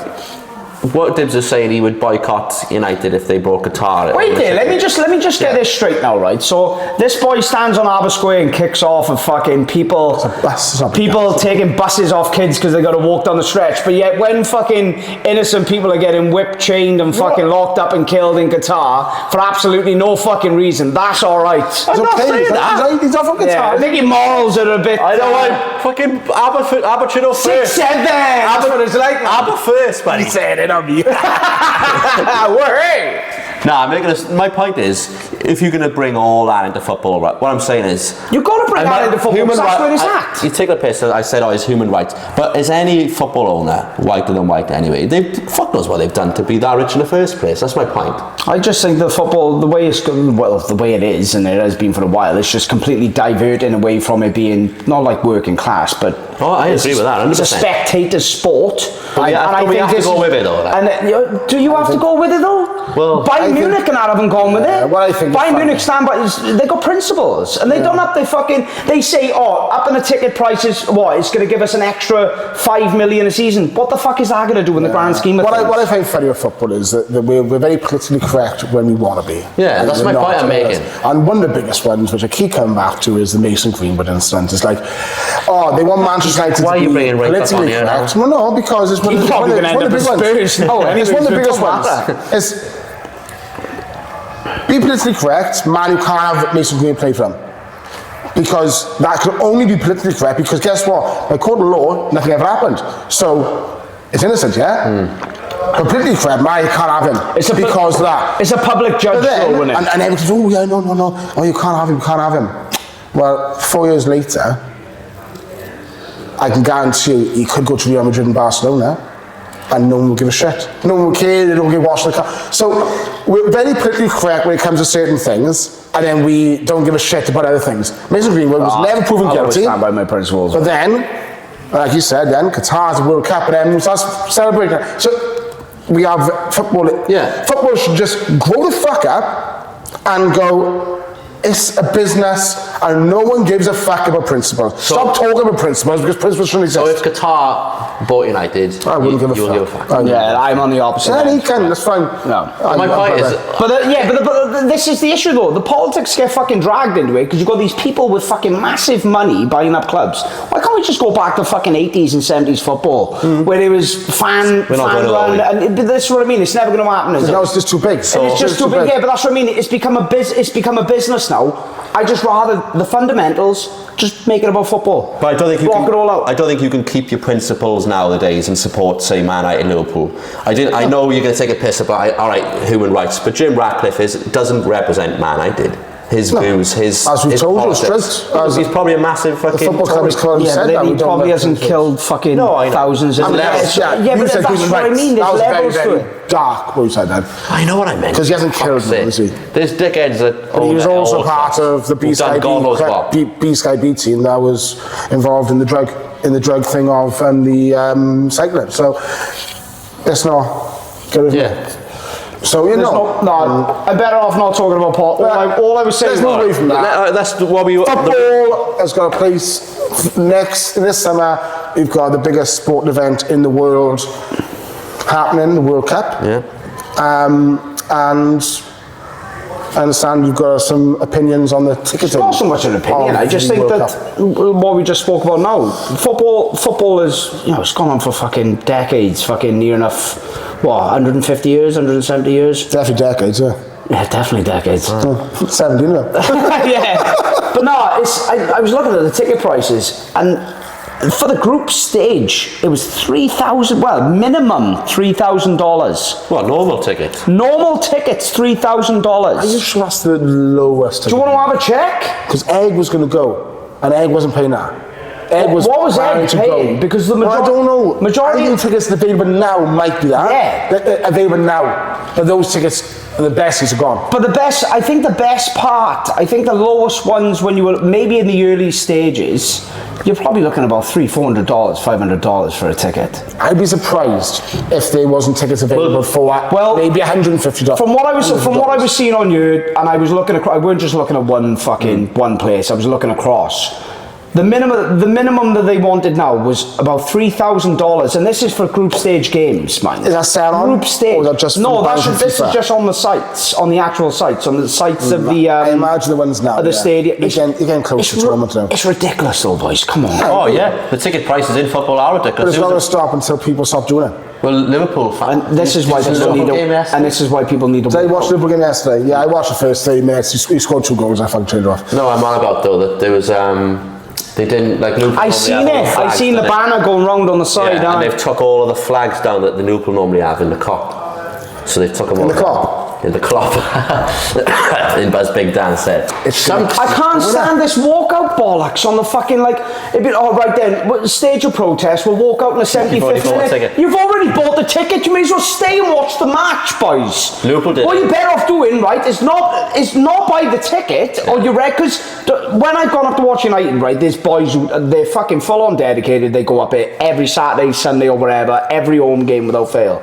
what Dibs is saying, he would boycott United if they brought Qatar. Wait there, let me just get this straight now, right? So this boy stands on Arbor Square and kicks off of fucking people taking buses off kids because they got to walk down the stretch. But yet when fucking innocent people are getting whipped, chained and fucking locked up and killed in Qatar for absolutely no fucking reason, that's alright. I'm not saying that. He's not from Qatar. Yeah, I think your morals are a bit... I know, I'm fucking Aberchino first. Said there, that's what it's like. Aber first, buddy. He said it on me. Nah, my point is, if you're going to bring all that into football, right, what I'm saying is... You've got to bring that into football because that's where it's at. You take the piss, I said, it's human rights. But is any football owner whiter than white anyway? Fuck knows what they've done to be that rich in the first place. That's my point. I just think the football, the way it is, and it has been for a while, it's just completely diverting away from it being not like working class, but Oh, I agree with that, 100%. It's a spectator sport. We have to go with it though. And do you have to go with it though? Well, Bayern Munich and I haven't gone with it. What I think Bayern Munich stand by, they got principles, and they don't have they say, up in the ticket prices, it's going to give us an extra 5 million a season. What the fuck is that going to do in the grand scheme of things? What I find funny with football is that we're very politically correct when we want to be. Yeah, that's my point I'm making. And one of the biggest ones, which I keep coming back to, is the Mason Greenwood incident. It's like, they want Manchester United Why are to you be bringing rape up on politically here now? correct. Well, no, because it's one of the biggest ones. It's one of the biggest ones. It's be politically correct, man, you can't have Mason Greenwood play for them. Because that can only be politically correct, because guess what? By court of law, nothing ever happened. So, it's innocent, yeah? But politically correct, man, you can't have him. It's because of that. It's a public judge, though, isn't it? And everyone says, no. Oh, you can't have him, you can't have him. Well, 4 years later, I can guarantee you, he could go to Real Madrid and Barcelona, and no one will give a shit. No one will care, they don't get washed in the car. So, we're very politically correct when it comes to certain things, and then we don't give a shit about other things. Mason Greenwood was never proven I'll always guilty. stand by my principles. But then, like you said, then Qatar's World Cup, and then we start celebrating. So we have football. Yeah. Football should just grow the fuck up and go. It's a business, and no one gives a fuck about principles. Stop talking about principles, because principles shouldn't exist. So if Qatar bought United, I wouldn't give a you'll fuck. give a fuck. Yeah, I'm on the opposite Yeah, end. he can. That's fine. No. My point is, But this is the issue though. The politics get fucking dragged into it because you've got these people with fucking massive money buying up clubs. Why can't we just go back to fucking 80s and 70s football where it was fan We're not fan going to run, and but that's what I mean. It's never going to happen. Is it? Now it's just too big. So And it's just too big. Yeah, but that's what I mean. It's become a business now. I just rather the fundamentals. Just make it about football. But I don't think you block can, it all out. I don't think you can keep your principles nowadays and support, say, Man United and Liverpool. I know you're going to take a piss about all right, human rights, but Jim Ratcliffe doesn't represent Man United. His views, his as we his told you, politics. straight. He's probably a massive fucking. The football club Tory. is called. Yeah, said but that, we he don't probably let hasn't people- killed fucking No, I know. thousands. And Yeah, levels, yeah, you but said that's human what I rights. mean. That There's was levels very, to very it. dark what you said then. I know what I meant. 'Cause he hasn't killed Fuck's them, sake. has he? There's dickheads that. But he was own also all part of the B who've done God knows what. Sky B team that was involved in the drug thing of the cycling. So let's not get it. Yeah. So you There's know, no, I'm better off not talking about Paul. All I was saying there's no way from that. That's what we. Football has got a place this summer. We've got the biggest sporting event in the world happening, the World Cup. Yeah. And I understand you've got some opinions on the ticketing. It's not so much an opinion. of I just the think World that Cup. what we just spoke about now, football is, it's gone on for fucking decades, fucking near enough, 150 years, 170 years? Definitely decades, yeah. Yeah, definitely decades. 17, isn't it? Yeah, but no, I was looking at the ticket prices, and for the group stage, it was minimum $3,000. What, normal tickets? Normal tickets, $3,000. Are you sure that's the lowest? Do you want to have a check? Because Egg was going to go, and Egg wasn't paying that. Egg was What was planning Egg to paying? go. Because the Well, I don't know. majority I think tickets available now might be that. Yeah. Available now. But those tickets, the best are gone. But I think the best part, I think the lowest ones when you were maybe in the early stages, you're probably looking about $300, $400, $500 for a ticket. I'd be surprised if there wasn't tickets available for maybe $150. From what I was seeing on you, and I was looking across, I weren't just looking at one place. I was looking across. The minimum that they wanted now was about $3,000, and this is for group stage games, man. Is that set on? Group stage? Or is that just no, for this is just on the sites, on the actual sites, on the sites of the. I imagine the ones now. Of the stadium. You're getting closer to them now. It's ridiculous, though, boys. Come on. Oh yeah, the ticket prices in football are But ridiculous. it's not going to stop until people stop doing it. Well, Liverpool fan. And this is why people need and this is why people need to. Did I watch the Liverpool game yesterday? Yeah, I watched the first 30 minutes. He scored 2 goals. I fucking turned it off. No, I'm on about though that there was they didn't like Liverpool. I seen it. I seen the banner going round on the side. Yeah, and they've took all of the flags down that the Liverpool normally have in the Kop. So they've took them all. In the Kop? In the Klopp. In Buzz Big Dan said. I can't stand this walkout bollocks on the fucking right then, stage a protest, we'll walk out in the 75th minute. You've already bought the ticket, you may as well stay and watch the match, boys. Liverpool did. What you're better off doing, right, is not buy the ticket, or you because when I've gone up to watch United, right, there's boys who, they're fucking full on dedicated, they go up it every Saturday, Sunday or whatever, every home game without fail.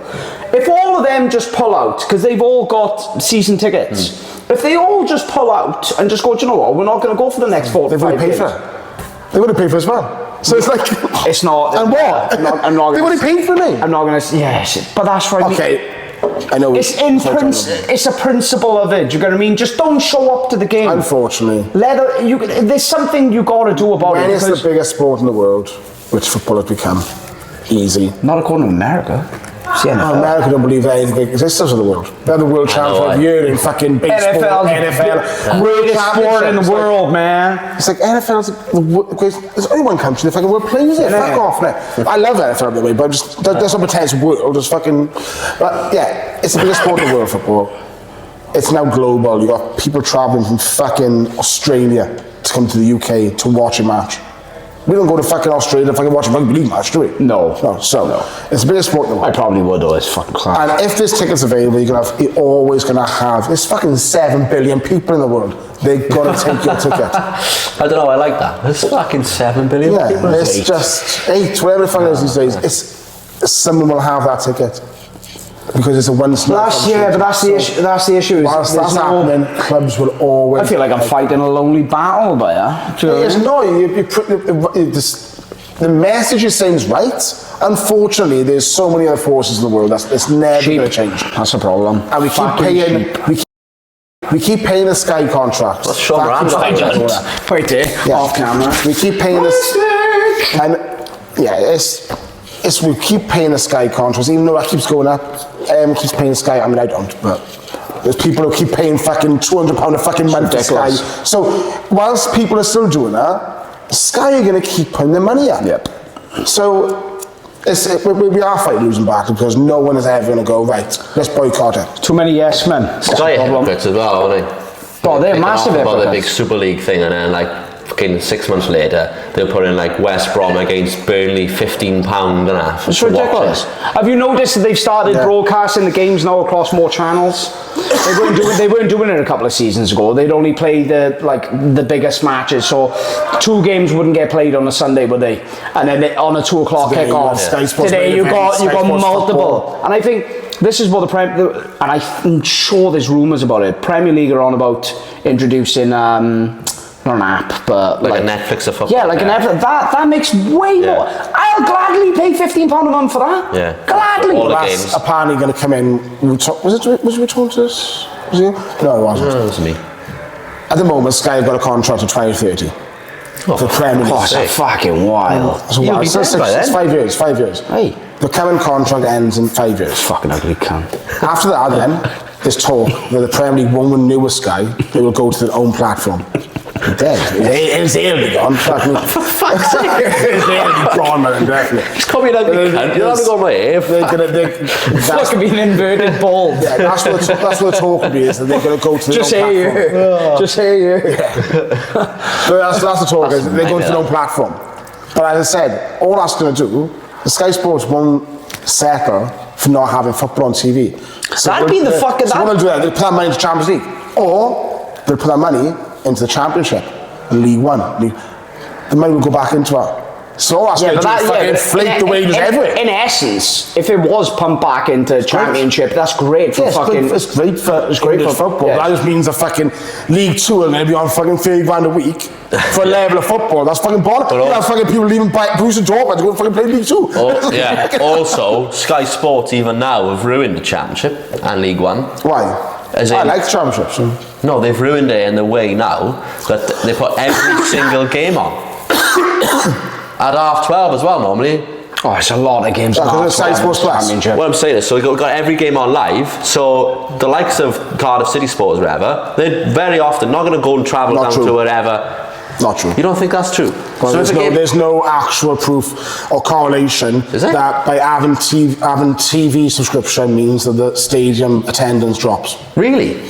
If all of them just pull out, because they've all got season tickets, if they all just pull out and just go, do you know what, we're not going to go for the next 4 to 5 They would have paid games. for it. They would have paid for it as well. So it's like... It's not. And what? I'm not They would have paid for me. I'm not going to... Yes, but that's right. Okay. I know. It's it's a principle of it. You get what I mean? Just don't show up to the game. Unfortunately. There's something you got to do about When it. it's the biggest sport in the world, which football has become, easy. Not according to America. It's the NFL. America don't believe anything exists in the world. They're the world champs for a year in fucking baseball, NFL. Greatest sport in the world, man. It's like NFL's there's only one country that fucking world plays it. Fuck off now. I love NFL by the way, but just there's not pretend it's world. It's fucking. But yeah, it's the biggest sport in the world, football. It's now global. You got people traveling from fucking Australia to come to the UK to watch a match. We don't go to fucking Australia to fucking watch a rugby league match, do we? No. It's the biggest sport in the world. I probably would though. It's fucking class. And if there's tickets available, you're always gonna have. There's fucking 7 billion people in the world. they've got to take your ticket. I don't know, I like that. There's fucking 7 billion Yeah, people. it's Eight. just 8, whatever the fuck it is these days. It's someone will have that ticket because it's a once. But that's the issue. That's the issue. Whilst that's happening, clubs will always. I feel like I'm fighting a lonely battle, but yeah. Do you know what I It's mean? no, the message you're saying is right. Unfortunately, there's so many other forces in the world that's never going to change. That's a problem. And we keep Fucking paying. We keep paying the Sky contracts. Let's show That keeps Rams happening. that. Right there, off camera. We keep paying this, and yeah, it's we keep paying the Sky contracts, even though that keeps going up. Keeps paying the Sky. I mean, I don't, but there's people who keep paying fucking £200 a fucking month for Sky. ridiculous. So whilst people are still doing that, Sky are going to keep putting their money up. Yep. So we are fighting losing battle because no one is ever going to go right. Let's boycott it. Too many yes men. That's the Sky problem. hypocrites as well, aren't they? Oh, they're Kicking massive off about the big hypocrites. Super League thing, and then like fucking 6 months later, they'll put in like West Brom against Burnley, £15.50. It's ridiculous. Have you noticed that they've started Yeah. broadcasting the games now across more channels? They weren't doing it a couple of seasons ago. They'd only play the biggest matches, so 2 games wouldn't get played on a Sunday, would they? And then on a 2 o'clock Today, kick-off. Sky Sports Today main you event, got Sky Sports multiple, football. and I think this is what and I'm sure there's rumours about it. Premier League are on about introducing not an app, but Like a Netflix of football. Yeah, like an Netflix. That makes way more. I'll gladly pay £15 a month for that. Yeah. Gladly. All the That's games. apparently going to come in. Was we talking to this? Was he? No, it wasn't. That was me. At the moment, Sky have got a contract to 2030 for Premier League. Oh, it's fucking wild. So You'll what, be it's dead by it's then. 5 years. 5 years. Hey. The current contract ends in 5 years. Fucking ugly cunt. After that, then there's talk that the Premier League won't renew with Sky. They will go to their own platform. They're dead. It's nearly gone. For fuck's sake. It's nearly gone, man. Definitely. It's called me an ugly cunt. You're having on my hair. That's, Fucking being inverted bald. yeah, that's what the talk will be. Is that they're going to go to their Just own hear platform. you. Just hear you. But that's the talk. Is they're going to their own platform. But as I said, all that's going to do, the Sky Sports won't settle for not having football on TV. So That'd be the fucking- So what they'll do, they'll put that money into Champions League, or they'll put that money into the Championship, League One. The money will go back into it. So all that's going to do is fucking inflate the wages everywhere. In essence, if it was pumped back into Championship, that's great for Yeah, fucking. it's great for football. Yeah. That just means the fucking League Two are going to be on fucking 30 grand a week for a level of football. That's fucking bollocks. You have fucking people leaving Bruce and Dortmund to go and fucking play League Two. Oh, yeah. Also, Sky Sports even now have ruined the Championship and League One. Why? As I in- like the Championship. So. No, they've ruined it in the way now that they put every single game on. At half 12 as well, normally. Oh, it's a lot of games. Yeah, 'cause it's Sky Sports Plus. Championship. What I'm saying is, so we've got every game on live, so the likes of Cardiff City Sports or whatever, they're very often not going to go and travel Not down true. to wherever. Not true. You don't think that's true? Well, so if a game, there's no actual proof or correlation Is there? that by having TV subscription means that the stadium attendance drops. really?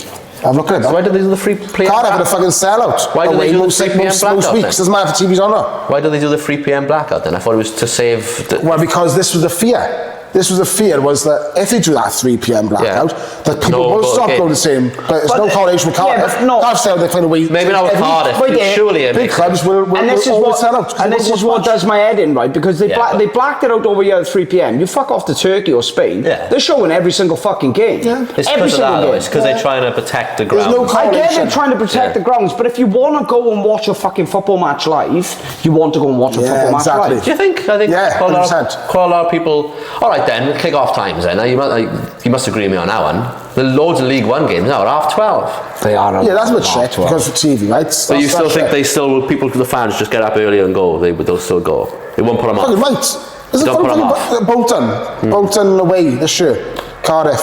I've looked at it. So why do they do the free play? Cardiff had a fucking sellout. Why do they away do the most 3 p.m. most blackout weeks? then? Doesn't matter if TV's on or not. Why do they do the 3 p.m. blackout then? I thought it was to save. Well, because this was the fear. This was the fear, was that if they do that 3 p.m. blackout, that people No, will but stop okay. going the same. But there's no correlation with yeah, Cardiff. but no. Cardiff sell, they find a way. Maybe not with every- Cardiff. But yeah, Surely it Big makes clubs will And this is always what, sell out. and this is what does my head in, right? Because they Yeah, but- they blacked it out over here at 3 p.m. You fuck off to Turkey or Spain. Yeah. They're showing every single fucking game. Yeah. It's every because of single that, though. game. It's because they're trying to protect the There's ground. no I get correlation. they're trying to protect the grounds, but if you want to go and watch a fucking football match live, you want to go and watch a Yeah, football exactly. match live. Do you think? I think Yeah, quite, a lot 100%. of, quite a lot of people. All right then, kick-off times then. Now you must agree with me on that one. There are loads of League One games now at half 12. They are. Yeah, that's a bit shit because for TV, right? But you still think they still will? People, the fans, just get up early and go. They'll still go. They won't put them Fucking on. right. Is it Don't put 'em fucking Bolton away this year? Cardiff.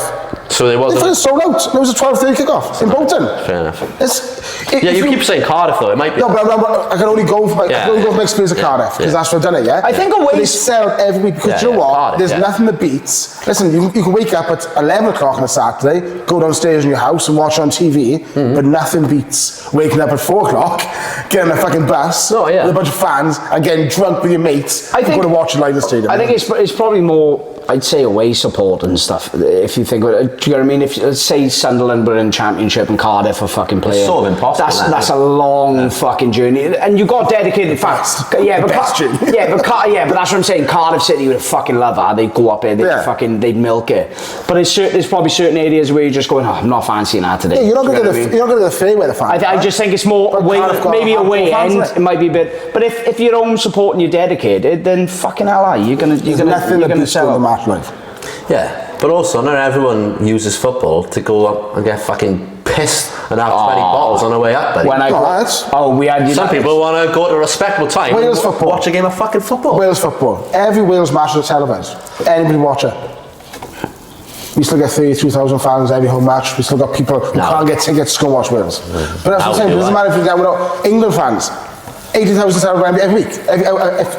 So they They fucking wasn't. sold out. It was a 12:30 kickoff in Bolton. Fair enough. Yeah, You keep saying Cardiff though. It might be. No, but I can only go for my, I Yeah, can only go for my yeah. experience of Yeah, Cardiff because yeah. that's where I've done it. Yeah. I think away- But they sell it every week because Yeah, do you know yeah, what? Cardiff, There's yeah. nothing that beats. Listen, you can wake up at 11 o'clock on a Saturday, go downstairs in your house and watch on TV, but nothing beats waking up at 4 o'clock, getting a fucking bus Oh, yeah. with a bunch of fans and getting drunk with your mates. I think- and going to watch it live in the stadium. I think it's probably more I'd say away support and stuff. If you think, do you know what I mean? If let's say Sunderland were in Championship and Cardiff are fucking playing, It's sort of impossible. That's a long fucking journey, and you got dedicated fans. Yeah, but but that's what I'm saying. Cardiff City would fucking love that. They'd go up there, they'd milk it. But there's probably certain areas where you're just going, I'm not fancying that today. Yeah, you're not going to the fairway the fans. I just think it's more away, maybe away end. It might be a bit, but if you're home support and you're dedicated, then fucking hell, you're gonna sell the match life. Yeah, but also not everyone uses football to go up and get fucking pissed and have 20 bottles on the way up, buddy. We had Some people want to go to a respectable time Wales and football. watch a game of fucking football. Wales football. Every Wales match is televised. Anybody watch it? We still get 32,000 fans every home match. We still got people who can't get tickets to go watch Wales. But that's what I'm saying. It doesn't matter if you get without England fans. 80,000 every week.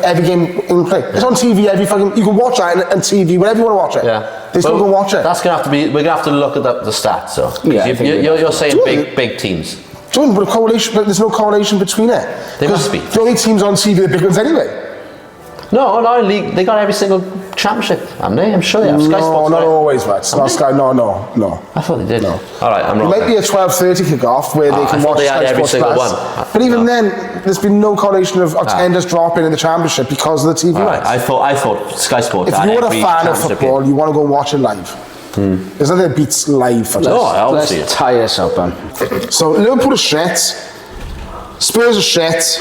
Every game England play. It's on TV every fucking. You can watch that and TV whenever you want to watch it. Yeah. They still go watch it. That's gonna have to be. We're gonna have to look at the stats. So you're saying big teams. But there's no correlation between it. There must be. The only teams on TV are the big ones anyway. No, league. They got every single championship, haven't they? I'm sure they have. Sky Sports, not right? always, right? Not Sky. No. I thought they did. No. All right, I'm It wrong. might be a 12:30 kick-off where they can watch they had Sky every Sports single Plus. one. But even then, there's been no correlation of attendance dropping in the championship because of the TV rights. I thought Sky Sports. If had you're a every fan of championship football, game. you want to go watch it live. There's nothing that beats live for No, us. obviously. Let's tie us up, man. So Liverpool are shit. Spurs are shit.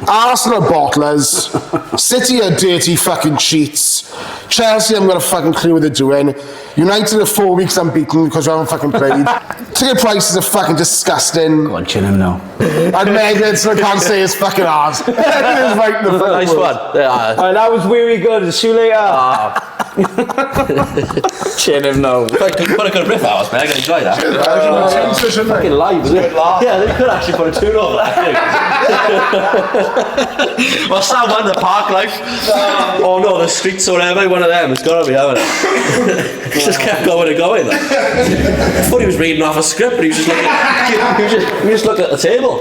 Arsenal are bottlers. City are dirty fucking cheats. Chelsea haven't got a fucking clue what they're doing. United are 4 weeks unbeaten because we haven't fucking played. Ticket prices are fucking disgusting. Go on, chin him now. And Megan, so I can't say it's fucking ours. It is right in the Nice fucking one. Yeah. Oh, that was really good. See you later. Chin him now. What a good riff that was, man. I can enjoy that. fucking Live, isn't it? Yeah, they could actually put a tune over that. What's that one? The Park Life? Oh no, the Streets or whatever. One of them. It's got to be, haven't it? He just kept going and going. I thought he was reading off a script, but he was just looking at the table.